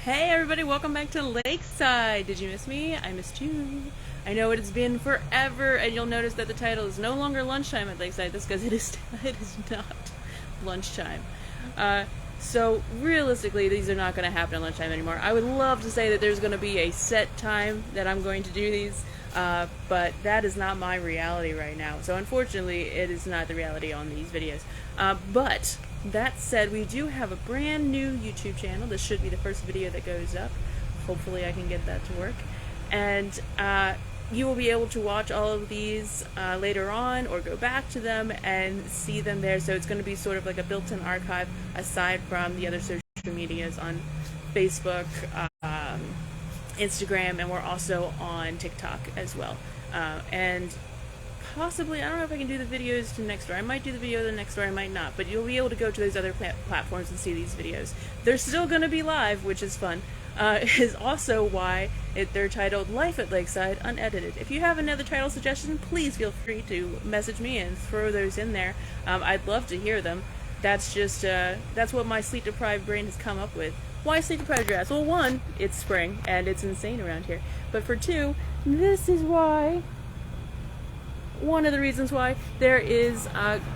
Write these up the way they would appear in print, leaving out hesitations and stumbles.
Hey everybody, welcome back to Lakeside. Did you miss me? I missed you. I know it has been forever, and you'll notice that the title is no longer lunchtime at Lakeside. That's because it is not lunchtime. So realistically, these are not going to happen at lunchtime anymore. I would love to say that there's going to be a set time that I'm going to do these, but that is not my reality right now. So unfortunately, it is not the reality on these videos. But that said, we do have a brand new YouTube channel. This should be the first video that goes up. Hopefully I can get that to work. And you will be able to watch all of these later on or go back to them and see them there. So it's going to be sort of like a built-in archive aside from the other social medias on Facebook, Instagram, and we're also on TikTok as well. And possibly, I don't know if I can do the videos to next door. I might do the video to next door, I might not. But you'll be able to go to those other platforms and see these videos. They're still going to be live, which is fun. Is also why they're titled Life at Lakeside Unedited. If you have another title suggestion, please feel free to message me and throw those in there. I'd love to hear them. That's just, that's what my sleep-deprived brain has come up with. Why sleep-deprived grass? Well, one, it's spring, and it's insane around here. But for two, this is why... One of the reasons why there is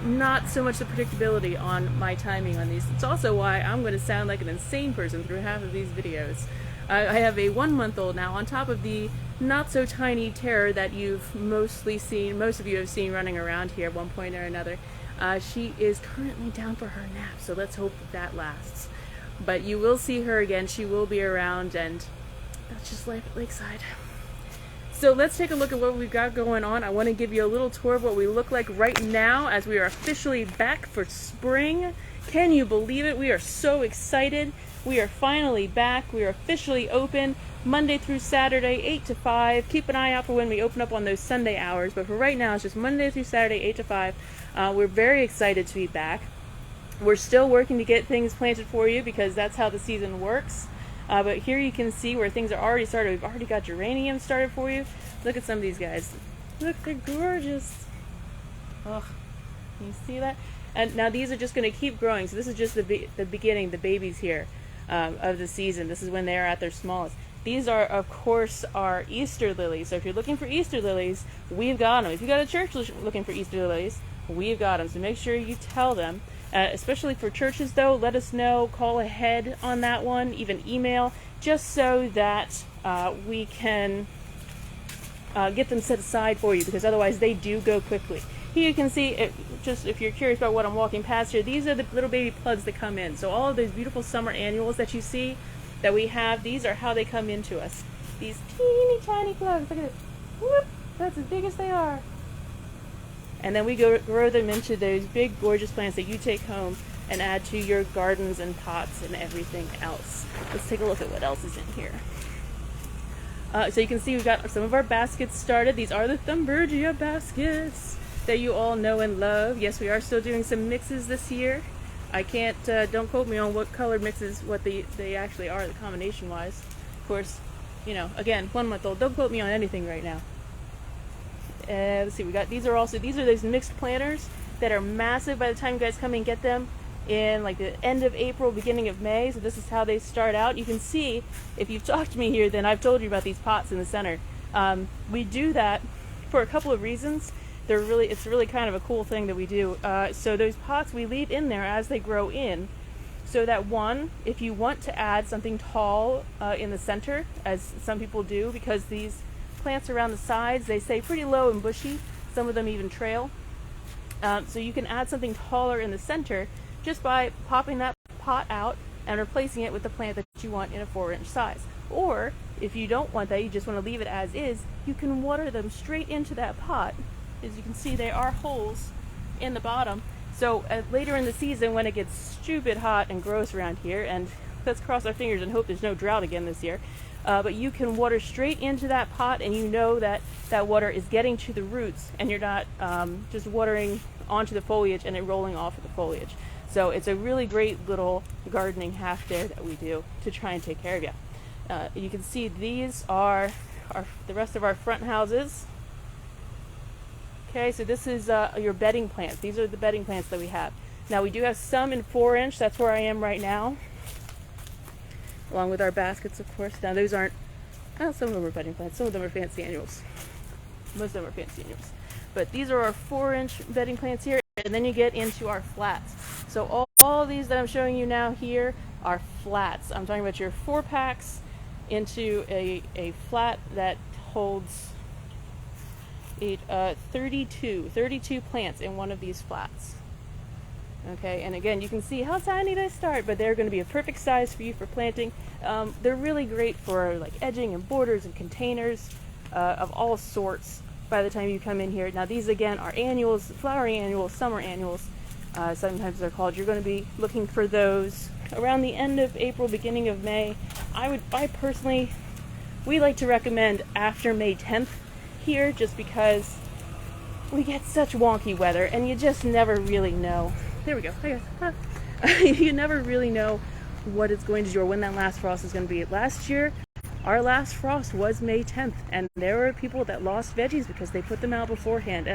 not so much the predictability on my timing on these. It's also why I'm going to sound like an insane person through half of these videos. I have a 1-month-old now on top of the not so tiny terror that you've mostly seen, most of you have seen running around here at one point or another. She is currently down for her nap, so let's hope that lasts. But you will see her again, she will be around, and that's just life at Lakeside. So let's take a look at what we've got going on. I want to give you a little tour of what we look like right now as we are officially back for spring. Can you believe it? We are so excited. We are finally back. We are officially open Monday through Saturday, 8 to 5. Keep an eye out for when we open up on those Sunday hours. But for right now, it's just Monday through Saturday, 8 to 5. We're very excited to be back. We're still working to get things planted for you because that's how the season works. But here you can see where things are already started. We've already got geraniums started for you. Look at some of these guys. Look, they're gorgeous. Oh, can you see that? And now these are just going to keep growing. So this is just the beginning, the babies here of the season. This is when they're at their smallest. These are, of course, our Easter lilies. So if you're looking for Easter lilies, we've got them. If you got a church looking for Easter lilies, we've got them. So make sure you tell them. Especially for churches, though, let us know. Call ahead on that one, even email, just so that we can get them set aside for you, because otherwise they do go quickly. Here you can see, just if you're curious about what I'm walking past here, these are the little baby plugs that come in. So all of those beautiful summer annuals that you see that we have, these are how they come into us. These teeny tiny plugs. Look at this. Whoop, that's as big as they are. And then we grow them into those big, gorgeous plants that you take home and add to your gardens and pots and everything else. Let's take a look at what else is in here. So you can see we've got some of our baskets started. These are the Thumbergia baskets that you all know and love. Yes, we are still doing some mixes this year. I can't, don't quote me on what color mixes, what they actually are, the combination-wise. Of course, you know, again, 1-month-old. Don't quote me on anything right now. Let's see, these are those mixed planters that are massive by the time you guys come and get them in like the end of April, beginning of May. So this is how they start out. You can see, if you've talked to me here, then I've told you about these pots in the center. We do that for a couple of reasons. It's really kind of a cool thing that we do. So those pots we leave in there as they grow in, so that one, if you want to add something tall in the center, as some people do, because these plants around the sides, they stay pretty low and bushy. Some of them even trail. So you can add something taller in the center just by popping that pot out and replacing it with the plant that you want in a 4-inch size. Or if you don't want that, you just want to leave it as is, you can water them straight into that pot. As you can see, there are holes in the bottom. So later in the season, when it gets stupid hot and gross around here, and let's cross our fingers and hope there's no drought again this year, but you can water straight into that pot, and you know that that water is getting to the roots, and you're not just watering onto the foliage and it rolling off of the foliage. So it's a really great little gardening hack there that we do to try and take care of you. You can see these are the rest of our front houses. Okay, so this is your bedding plants. These are the bedding plants that we have. Now we do have some in 4-inch. That's where I am right now. along with our baskets, of course. Now those aren't, well, some of them are bedding plants, some of them are fancy annuals. Most of them are fancy annuals. But these are our 4-inch bedding plants here, and then you get into our flats. So all these that I'm showing you now here are flats. I'm talking about your 4-packs into a flat that holds 32 plants in one of these flats. Okay, and again, you can see how tiny they start, but they're going to be a perfect size for you for planting. They're really great for like edging and borders and containers of all sorts by the time you come in here. Now these again are annuals, flowering annuals, summer annuals, sometimes they're called. You're going to be looking for those around the end of April, beginning of May. I personally, we like to recommend after May 10th here, just because we get such wonky weather and you just never really know. There we go. Hi guys. You never really know what it's going to do or when that last frost is going to be. Last year, our last frost was May 10th, and there were people that lost veggies because they put them out beforehand,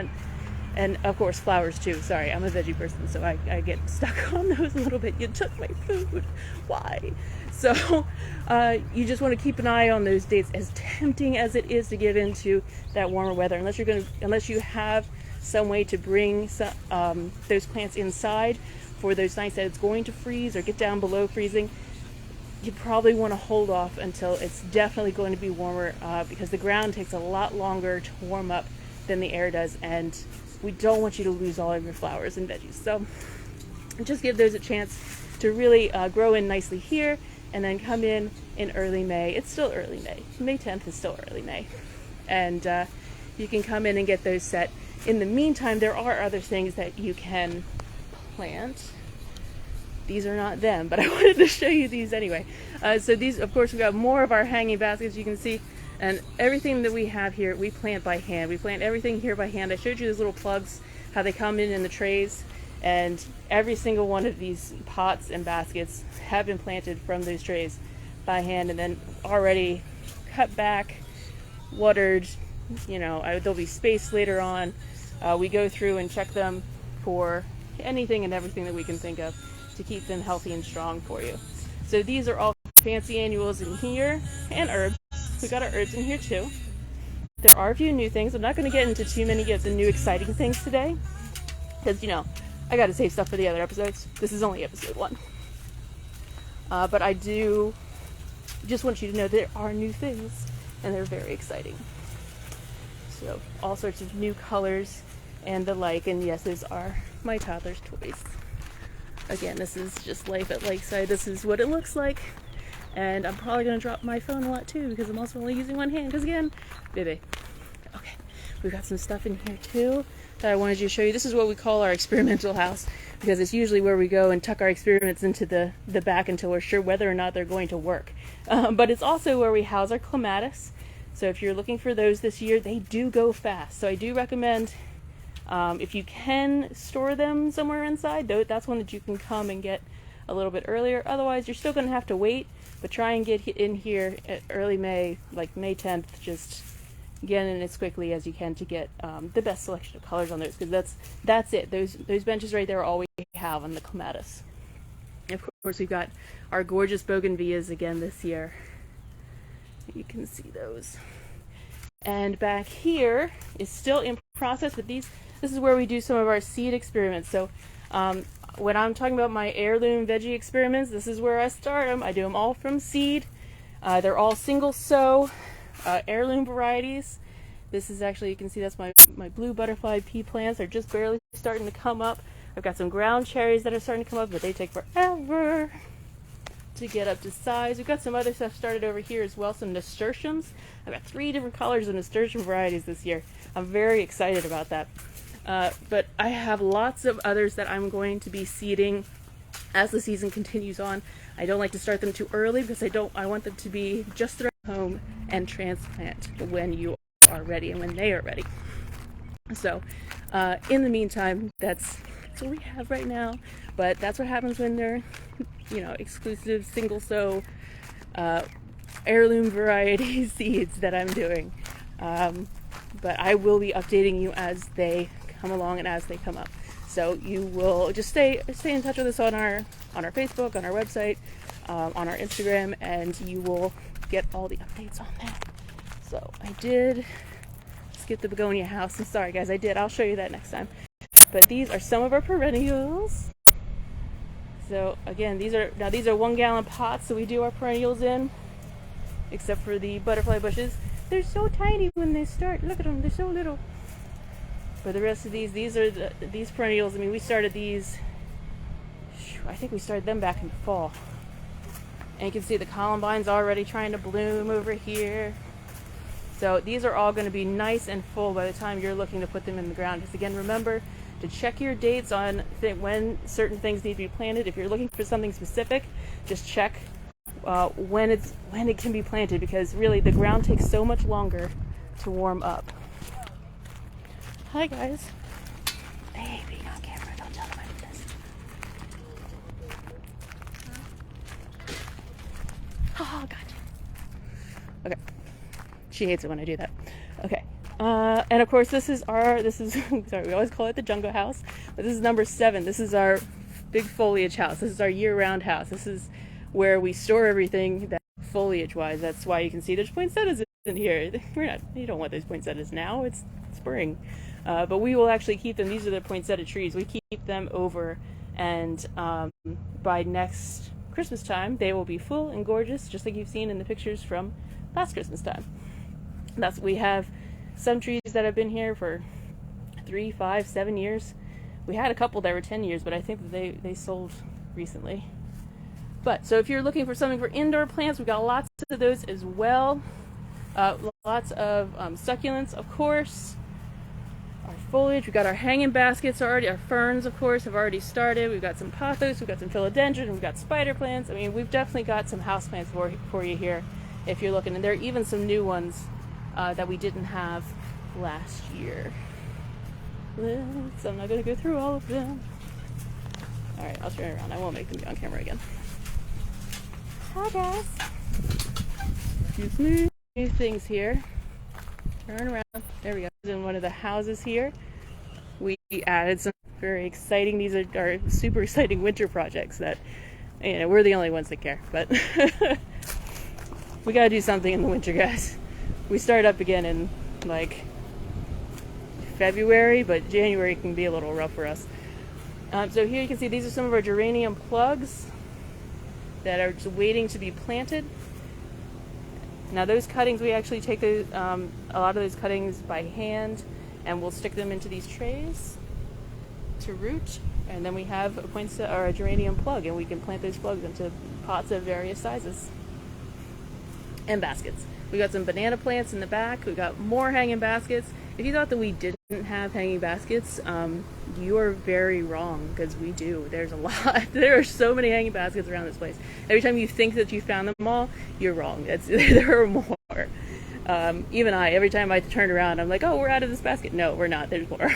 and of course flowers too. Sorry, I'm a veggie person, so I get stuck on those a little bit. You took my food. Why? So you just want to keep an eye on those dates, as tempting as it is to get into that warmer weather. Unless you have some way to bring those plants inside for those nights that it's going to freeze or get down below freezing, you probably want to hold off until it's definitely going to be warmer, because the ground takes a lot longer to warm up than the air does, and we don't want you to lose all of your flowers and veggies. So just give those a chance to really grow in nicely here, and then come in early May. It's still early May. May 10th is still early May. And you can come in and get those set. In the meantime, there are other things that you can plant. These are not them, but I wanted to show you these anyway. So these, of course, we've got more of our hanging baskets, you can see, and everything that we have here, we plant by hand. We plant everything here by hand. I showed you those little plugs, how they come in the trays, and every single one of these pots and baskets have been planted from those trays by hand, and then already cut back, watered. You know, there'll be space later on. We go through and check them for anything and everything that we can think of to keep them healthy and strong for you. So these are all fancy annuals in here, and herbs. We got our herbs in here too. There are a few new things. I'm not going to get into too many of the new exciting things today, because, you know, I got to save stuff for the other episodes. This is only episode 1. But I do just want you to know there are new things, and they're very exciting. So all sorts of new colors and the like, and yes, those are my toddler's toys. Again, this is just life at Lakeside. This is what it looks like, and I'm probably going to drop my phone a lot too, because I'm also only using one hand, because again, baby. Okay, we've got some stuff in here too that I wanted to show you. This is what we call our experimental house, because it's usually where we go and tuck our experiments into the back until we're sure whether or not they're going to work. But it's also where we house our clematis. So if you're looking for those this year, they do go fast. So I do recommend, if you can store them somewhere inside, though, that's one that you can come and get a little bit earlier. Otherwise, you're still going to have to wait, but try and get in here at early May, like May 10th, just get in as quickly as you can to get the best selection of colors on those, because that's it. Those benches right there are all we have on the clematis. And of course, we've got our gorgeous bougainvilleas again this year. You can see those. And back here is still in process, but this is where we do some of our seed experiments. So when I'm talking about my heirloom veggie experiments, this is where I start them. I do them all from seed. They're all single sow heirloom varieties. This is actually, you can see that's my blue butterfly pea plants. They're just barely starting to come up. I've got some ground cherries that are starting to come up, but they take forever to get up to size. We've got some other stuff started over here as well, some nasturtiums. I've got 3 different colors of nasturtium varieties this year. I'm very excited about that. But I have lots of others that I'm going to be seeding as the season continues on. I don't like to start them too early, because I want them to be just thrown home and transplant when you are ready and when they are ready. So in the meantime, that's what we have right now, but that's what happens when they're, you know, exclusive single sow heirloom variety seeds that I'm doing. But I will be updating you as they come along and as they come up. So you will just stay in touch with us on our Facebook, on our website. on our Instagram, and you will get all the updates on that. So I did skip the begonia house. I'm sorry guys, I did. I'll show you that next time. But these are some of our perennials. So again, these are 1 gallon pots that we do our perennials in, except for the butterfly bushes. They're so tiny when they start. Look at them, they're so little. But the rest of these are these perennials. I mean, we started these, I think we started them back in the fall. And you can see the columbine's already trying to bloom over here. So these are all going to be nice and full by the time you're looking to put them in the ground. Just again, remember to check your dates on when certain things need to be planted. If you're looking for something specific, just check when it can be planted, because really the ground takes so much longer to warm up. Hi guys. Hey, being on camera, don't tell them I did this. Oh, gotcha. Okay. She hates it when I do that. Okay. And of course this is sorry, we always call it the jungle house, but this is number 7. This is our big foliage house. This is our year-round house. This is where we store everything that foliage-wise. That's why you can see there's poinsettias in here. You don't want those poinsettias now. It's spring. But we will actually keep them. These are the poinsettia trees. We keep them over, and by next Christmas time, they will be full and gorgeous, just like you've seen in the pictures from last Christmas time. We have some trees that have been here for 3, 5, 7 years. We had a couple that were 10 years, but I think that they sold recently. But so if you're looking for something for indoor plants, we've got lots of those as well. Lots of succulents, of course. Our foliage, we've got our hanging baskets already. Our ferns, of course, have already started. We've got some pothos, we've got some philodendron, we've got spider plants. I mean, we've definitely got some house plants for you here if you're looking. And there are even some new ones that we didn't have last year. So I'm not going to go through all of them. Alright, I'll turn around. I won't make them be on camera again. Hi guys. Excuse me. New things here. Turn around. There we go. In one of the houses here, we added some very exciting, these are our super exciting winter projects that, you know, we're the only ones that care, but we gotta do something in the winter, guys. We start up again in like February, but January can be a little rough for us. So here you can see these are some of our geranium plugs that are just waiting to be planted. Now those cuttings, we actually take a lot of those cuttings by hand, and we'll stick them into these trays to root, and then we have a geranium plug, and we can plant those plugs into pots of various sizes and baskets. We got some banana plants in the back. We got more hanging baskets. If you thought that we didn't have hanging baskets, you are very wrong, because we do. There's a lot. There are so many hanging baskets around this place. Every time you think that you found them all, you're wrong. There are more. Even every time I turn around, I'm like, oh, we're out of this basket. No, we're not. There's more.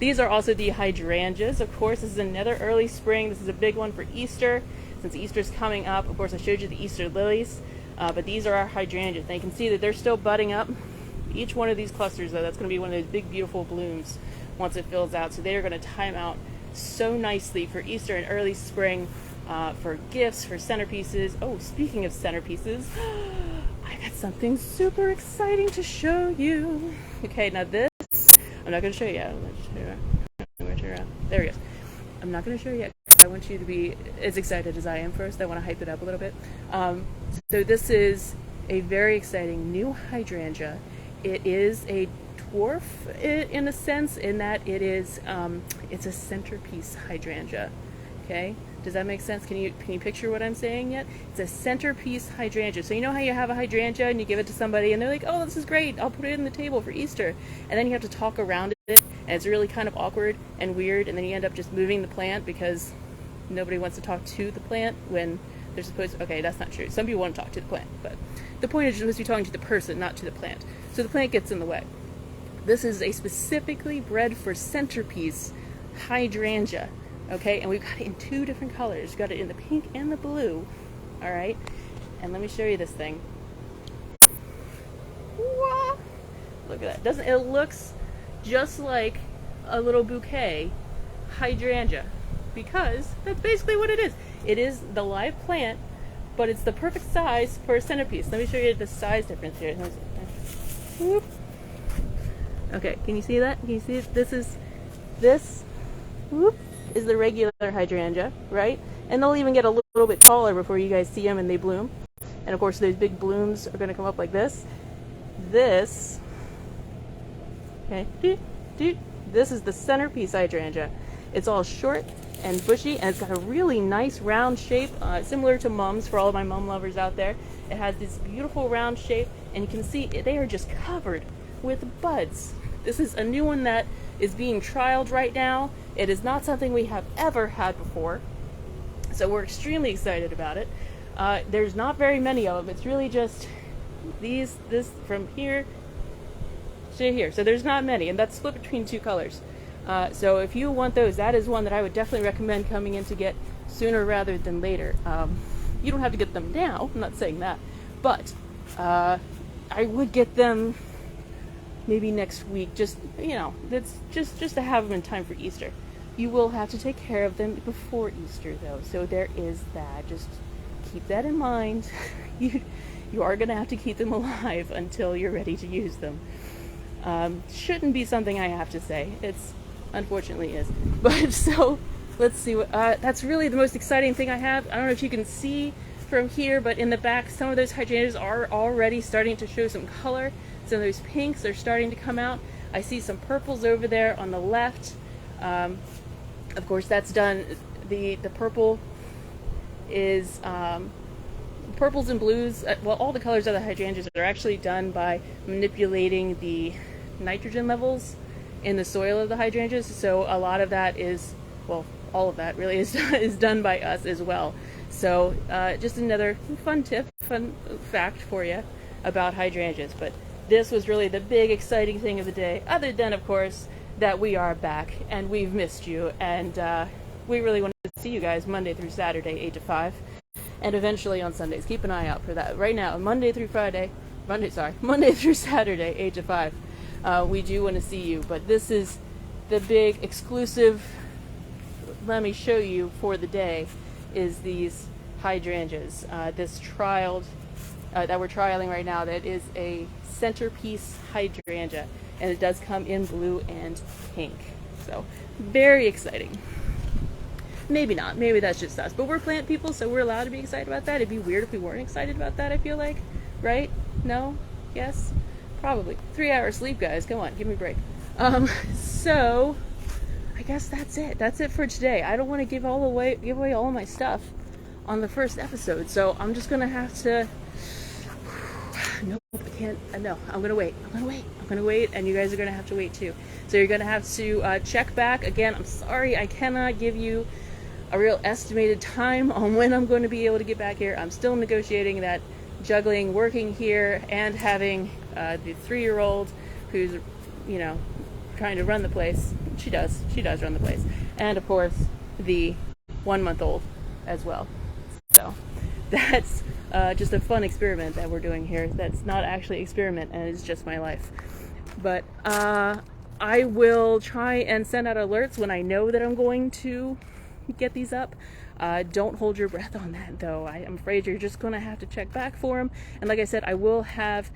These are also the hydrangeas. Of course, this is another early spring. This is a big one for Easter. Since Easter's coming up, of course, I showed you the Easter lilies. But these are our hydrangeas. And you can see that they're still budding up. Each one of these clusters, though, that's going to be one of those big, beautiful blooms once it fills out. So they are going to time out so nicely for Easter and early spring, for gifts, for centerpieces. Oh, speaking of centerpieces, I got something super exciting to show you. Okay, now this, I'm not going to show you yet. I'm going to turn around. There we go. I'm not going to show you yet, because I want you to be as excited as I am first. I want to hype it up a little bit. So this is a very exciting new hydrangea. It is a dwarf in a sense, in that it is it's a centerpiece hydrangea. Okay, does that make sense? Can you picture what I'm saying yet? It's a centerpiece hydrangea. So you know how you have a hydrangea and you give it to somebody and they're like, oh, this is great, I'll put it in the table for Easter, and then you have to talk around it, and it's really kind of awkward and weird, and then you end up just moving the plant because nobody wants to talk to the plant when they're supposed to. Okay, that's not true. Some people want to talk to the plant, but the point is you're supposed to be talking to the person, not to the plant. So the plant gets in the way. This is a specifically bred for centerpiece hydrangea, okay? And we've got it in 2 different colors. We've got it in the pink and the blue, all right? And let me show you this thing. Whoa! Look at that. It looks just like a little bouquet hydrangea, because that's basically what it is. It is the live plant but it's the perfect size for a centerpiece. Let me show you the size difference here. Whoop. Okay, can you see that? Can you see it? This whoop, is the regular hydrangea, right? And they'll even get a little bit taller before you guys see them and they bloom. And of course those big blooms are going to come up like this. Okay, this is the centerpiece hydrangea. It's all short and bushy, and it's got a really nice round shape, similar to mums for all of my mum lovers out there. It has this beautiful round shape, and you can see they are just covered with buds. This is a new one that is being trialed right now. It is not something we have ever had before, so we're extremely excited about it. There's not very many of them. It's really just this from here to here. So there's not many, and that's split between two colors. So if you want those, that is one that I would definitely recommend coming in to get sooner rather than later. You don't have to get them now, I'm not saying that, but I would get them maybe next week, just, you know, that's just to have them in time for Easter. You will have to take care of them before Easter though, so there is that. Just keep that in mind. You are going to have to keep them alive until you're ready to use them. Shouldn't be something I have to say. It's unfortunately is. But so let's see what that's really the most exciting thing I have. I don't know if you can see from here, but in the back some of those hydrangeas are already starting to show some color. Some of those pinks are starting to come out. I see some purples over there on the left. Of course that's done, the purple is purples and blues, well, all the colors of the hydrangeas are actually done by manipulating the nitrogen levels in the soil of the hydrangeas. So a lot of that is, well, all of that really is done by us as well. So just another fun fact for you about hydrangeas. But this was really the big exciting thing of the day, other than of course that we are back and we've missed you, and we really wanted to see you guys Monday through Saturday 8 to 5. And eventually on Sundays. Keep an eye out for that. Right now, Monday through Saturday, 8 to 5. We do want to see you, but this is the big exclusive, let me show you for the day, is these hydrangeas. This trialed, that we're trialing right now, that is a centerpiece hydrangea, and it does come in blue and pink. So, very exciting. Maybe not. Maybe that's just us. But we're plant people, so we're allowed to be excited about that. It'd be weird if we weren't excited about that, I feel like. Right? No? Yes? Probably. 3 hours sleep, guys. Come on, give me a break. So, I guess that's it. That's it for today. I don't want to give away all of my stuff on the first episode, so I'm just going to have to... No, I can't. No, I'm going to wait. I'm going to wait, and you guys are going to have to wait too. So you're going to have to check back. Again, I'm sorry I cannot give you a real estimated time on when I'm going to be able to get back here. I'm still negotiating that, juggling working here and having the 3-year-old who's, you know, trying to run the place. She does run the place. And of course, the 1-month-old as well. So that's just a fun experiment that we're doing here. That's not actually an experiment, and it's just my life. But I will try and send out alerts when I know that I'm going to get these up. Don't hold your breath on that though. I'm afraid you're just going to have to check back for them. And like I said, I will have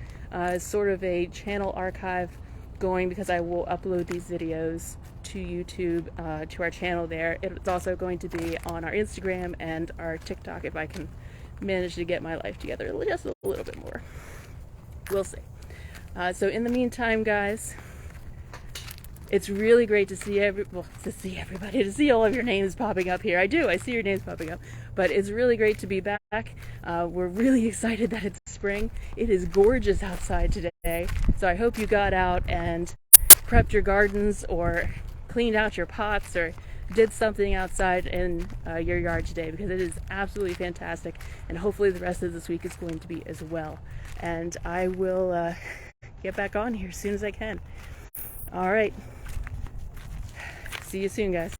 sort of a channel archive going, because I will upload these videos to YouTube, to our channel there. It's also going to be on our Instagram and our TikTok if I can manage to get my life together just a little bit more. We'll see. So in the meantime, guys, it's really great to see everybody, to see all of your names popping up here. I see your names popping up, but it's really great to be back. We're really excited that it's spring. It is gorgeous outside today, so I hope you got out and prepped your gardens or cleaned out your pots or did something outside in your yard today, because it is absolutely fantastic, and hopefully the rest of this week is going to be as well. And I will get back on here as soon as I can. All right. See you soon, guys.